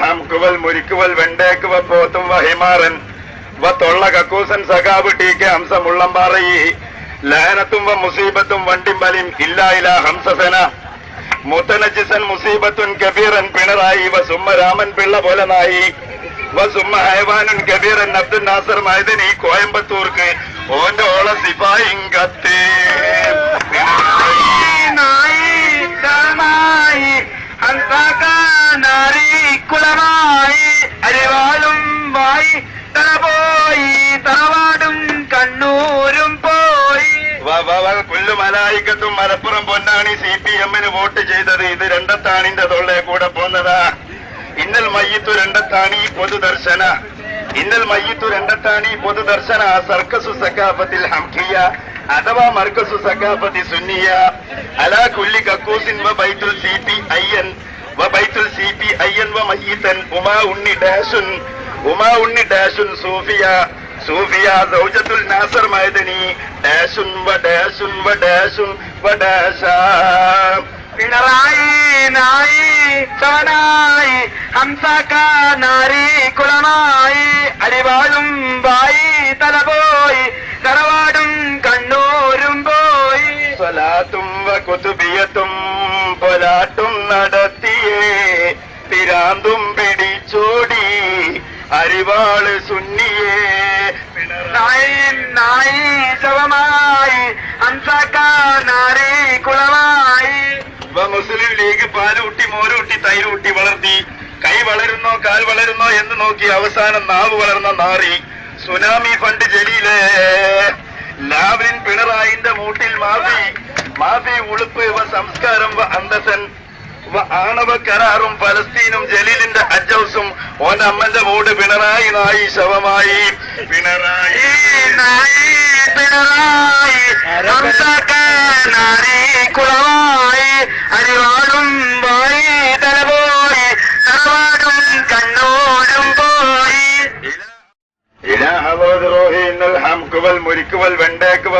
ഹംകുവൽ മുരിക്കുവൽ വെണ്ടേക്കുവ പോത്തും വഹിമാറൻ വ തൊള്ള കക്കൂസൻ സഖാബ് T K Hamza മുള്ളംപാറയി ലഹനത്തും വ മുസീബത്തും വണ്ടിമ്പലിൻ ഇല്ലായില ഹംസസന മുത്തനജിസൻ മുസീബത്തുൻ കബീറൻ പിണറായി വ സുമ്മ രാമൻ പിള്ള പോലനായി വ സുമ്മ ഹൈവാനുൻ കബീറൻ അബ്ദുൽ നാസർ മൈദനി കോയമ്പത്തൂർക്ക് ഓന്റെ ഓള സിപായിം കത്ത് കുളമായി അരിവാളും വായി തലപോയി തറവാടും കണ്ണൂരും പോയി പുല്ലുമലായിക്കത്തും മലപ്പുറം പൊന്നാണി CPM-ന് വോട്ട് ചെയ്തത് ഇത് രണ്ടത്താണിന്റെ തൊള്ളേ കൂടെ പോന്നതാ. ഇന്നൽ മയ്യിത്തു രണ്ടത്താണി പൊതുദർശന ഇന്നൽ മയ്യിത്തു രണ്ടത്താണി പൊതുദർശന സർക്കസു സക്കാഫത്തിൽ ഹംഖിയ അഥവാ മർക്കസു സക്കാഫത്തി സുന്നിയ അലാ കുല്ലി കക്കൂസിൻ വ ബൈത്തുൽ CPIN വ മയ്യിത്തൻ ഉമാ ഉണ്ണി ഡാഷുൻ സൂഫിയ സൗജത്തുൽ നാസർ മൈദനി ഡാഷുൻ വ ഡാഷ പിണറായി നായി ചവനായി ഹംസക്കാനാരി കുളമായി അരിവാളും വായി തലപോയി തറവാടും കണ്ണൂരും പോയി സ്വലാത്തും വ കുതുബിയത്തും പൊലാട്ടും നടത്തിയേ പിരാന്തും പിടിച്ചോടി അരിവാള് സുന്നിയേ നായി ശവമായി ഹംസക്കാനാരി കുളമായി മുസ്ലിം ലീഗ് പാലൂട്ടി മോരൂട്ടി തൈരൂട്ടി വളർത്തി കൈ വളരുന്നോ കാൽ വളരുന്നോ എന്ന് നോക്കി അവസാനം നാവ് വളർന്ന നാറി സുനാമി ഫണ്ട് ജലീലേ ലാവ്ലിൻ പിണറായിന്റെ മൂട്ടിൽ മാഫി ഉളുപ്പ് വ സംസ്കാരം വ അന്തസൻ വ ആണവ കരാറും ഫലസ്തീനും ജലീലിന്റെ അജൌസും ഓന്റെ അമ്മന്റെ മൂട് പിണറായി നായി ശവമായി പിണറായി കുളമായി അരിവാളും വായി തലപോയി തറവാടും കണ്ണൂരും പോയി ഹംകുവൽ മുരിക്കുവൽ വെണ്ടേക്കുവ